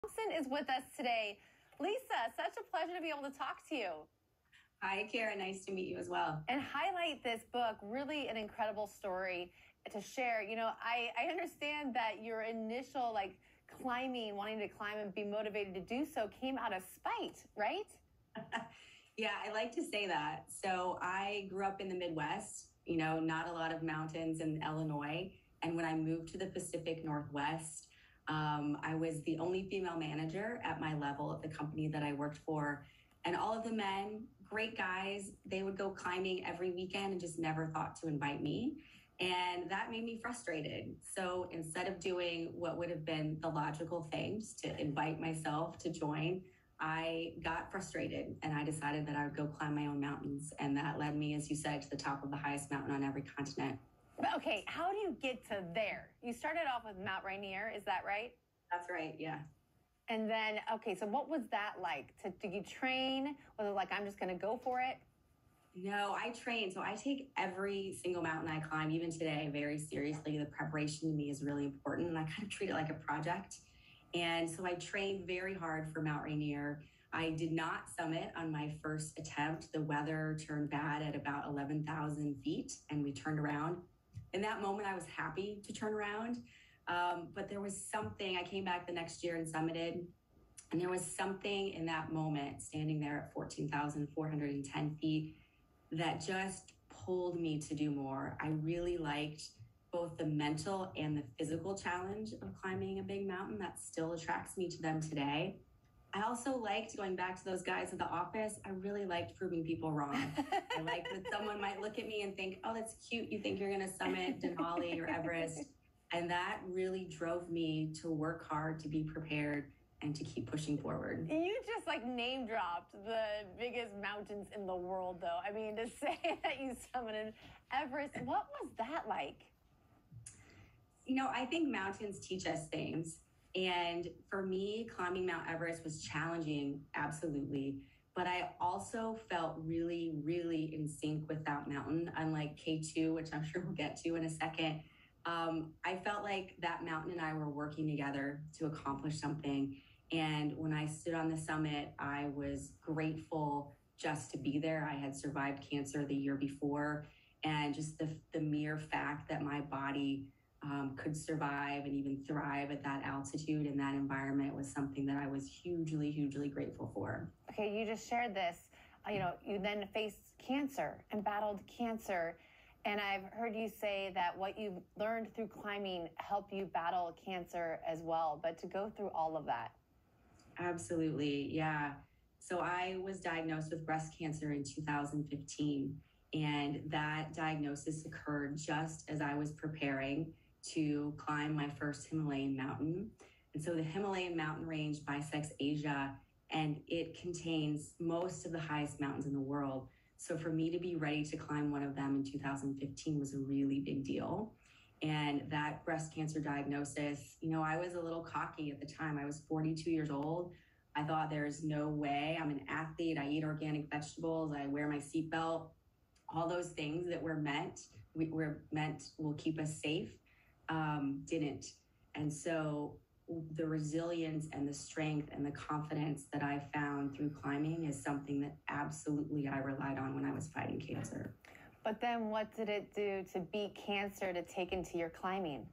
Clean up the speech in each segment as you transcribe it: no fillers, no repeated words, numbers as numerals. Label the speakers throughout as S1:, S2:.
S1: Thompson is with us today. Lisa, such a pleasure to be able to talk to you.
S2: Hi, Kara. Nice to meet you as well.
S1: And highlight this book, really an incredible story to share. You know, I understand that your initial climbing, wanting to climb and be motivated to do so came out of spite, right?
S2: Yeah, I like to say that. So I grew up in the Midwest, not a lot of mountains in Illinois. And when I moved to the Pacific Northwest, I was the only female manager at my level at the company that I worked for. And all of the men, great guys, they would go climbing every weekend and just never thought to invite me. And that made me frustrated. So instead of doing what would have been the logical things to invite myself to join, I got frustrated and I decided that I would go climb my own mountains. And that led me, as you said, to the top of the highest mountain on every continent.
S1: Okay, how do you get to there? You started off with Mount Rainier, is that right?
S2: That's right, yeah.
S1: And then, okay, so what was that like? Did you train? Was it like, I'm just going to go for it?
S2: No, I train. So I take every single mountain I climb, even today, very seriously. The preparation to me is really important. And I kind of treat it like a project. And so I trained very hard for Mount Rainier. I did not summit on my first attempt. The weather turned bad at about 11,000 feet and we turned around. In that moment, I was happy to turn around. But there was something, I came back the next year and summited. And there was something in that moment, standing there at 14,410 feet, that just pulled me to do more. I really liked both the mental and the physical challenge of climbing a big mountain. That still attracts me to them today. I also liked going back to those guys at the office. I really liked proving people wrong. I liked that someone might look at me and think, oh, that's cute. You think you're going to summit Denali or Everest. And that really drove me to work hard, to be prepared, and to keep pushing forward.
S1: You just name dropped the biggest mountains in the world, though. I mean, to say that you summited Everest, what was that like?
S2: I think mountains teach us things. And for me, climbing Mount Everest was challenging, absolutely. But I also felt really, really in sync with that mountain, unlike KaTU, which I'm sure we'll get to in a second. I felt like that mountain and I were working together to accomplish something. And when I stood on the summit, I was grateful just to be there. I had survived cancer the year before. And just the mere fact that my body could survive and even thrive at that altitude and that environment was something that I was hugely, hugely grateful for.
S1: Okay, you just shared this. You then faced cancer and battled cancer. And I've heard you say that what you learned through climbing helped you battle cancer as well. But to go through all of that.
S2: Absolutely, yeah. So I was diagnosed with breast cancer in 2015. And that diagnosis occurred just as I was preparing to climb my first Himalayan mountain. And so the Himalayan mountain range bisects Asia, and it contains most of the highest mountains in the world. So for me to be ready to climb one of them in 2015 was a really big deal. And that breast cancer diagnosis, I was a little cocky at the time. I was 42 years old. I thought there's no way. I'm an athlete. I eat organic vegetables. I wear my seatbelt. All those things that will keep us safe. Didn't. And so the resilience and the strength and the confidence that I found through climbing is something that absolutely I relied on when I was fighting cancer.
S1: But then what did it do to beat cancer to take into your climbing?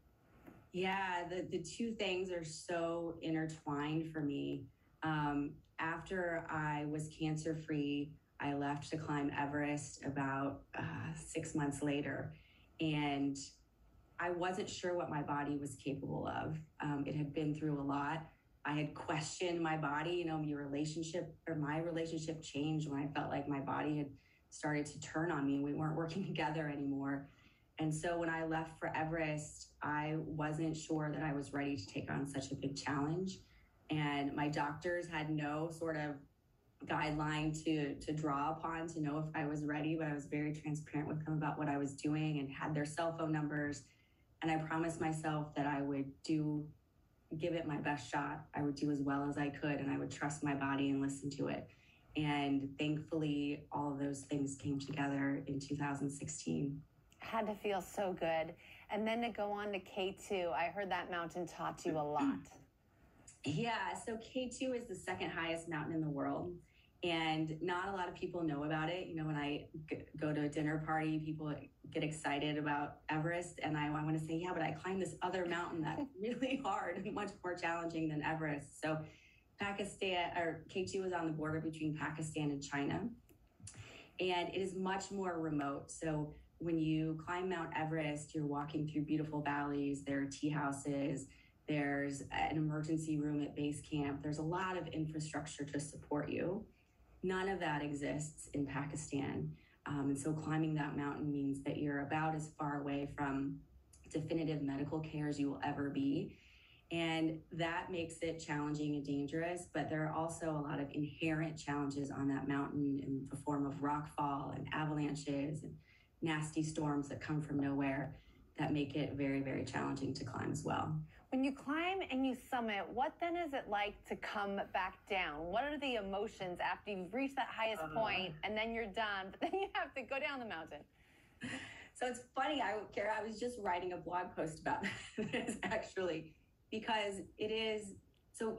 S2: Yeah, the two things are so intertwined for me. After I was cancer-free, I left to climb Everest about 6 months later. And I wasn't sure what my body was capable of. It had been through a lot. I had questioned my body. My relationship changed when I felt like my body had started to turn on me. We weren't working together anymore. And so when I left for Everest, I wasn't sure that I was ready to take on such a big challenge. And my doctors had no sort of guideline to draw upon to know if I was ready, but I was very transparent with them about what I was doing and had their cell phone numbers. And I promised myself that I would give it my best shot. I would do as well as I could, and I would trust my body and listen to it. And thankfully, all of those things came together in 2016.
S1: Had to feel so good. And then to go on to KaTU, I heard that mountain taught you a lot.
S2: Yeah, so K2 is the second highest mountain in the world. And not a lot of people know about it. You know, when I go to a dinner party, people get excited about Everest. And I want to say, yeah, but I climbed this other mountain that's really hard and much more challenging than Everest. So Pakistan, or K2 is on the border between Pakistan and China. And it is much more remote. So when you climb Mount Everest, you're walking through beautiful valleys. There are tea houses. There's an emergency room at base camp. There's a lot of infrastructure to support you. None of that exists in Pakistan. And so climbing that mountain means that you're about as far away from definitive medical care as you will ever be. And that makes it challenging and dangerous, but there are also a lot of inherent challenges on that mountain in the form of rockfall and avalanches and nasty storms that come from nowhere that make it very, very challenging to climb as well.
S1: When you climb and you summit, what then is it like to come back down? What are the emotions after you've reached that highest point and then you're done, but then you have to go down the mountain?
S2: So it's funny, Kara, I was just writing a blog post about this actually, because it is, so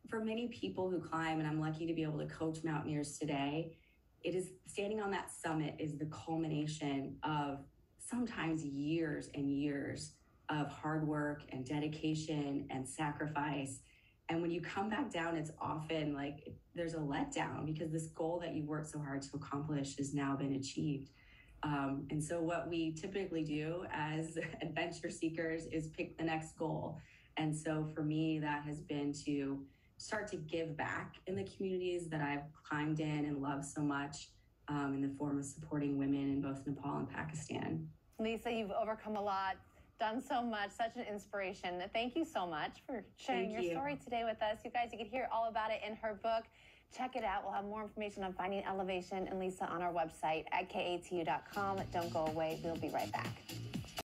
S2: for many people who climb, and I'm lucky to be able to coach mountaineers today, it is standing on that summit is the culmination of sometimes years and years of hard work and dedication and sacrifice. And when you come back down, it's often like there's a letdown because this goal that you worked so hard to accomplish has now been achieved. And so what we typically do as adventure seekers is pick the next goal. And so for me, that has been to start to give back in the communities that I've climbed in and love so much, in the form of supporting women in both Nepal and Pakistan.
S1: Lisa, you've overcome a lot, done so much, such an inspiration. Thank you so much for sharing your story today with us. You guys, you can hear all about it in her book. Check it out. We'll have more information on Finding Elevation and Lisa on our website at KaTU.com. Don't go away. We'll be right back.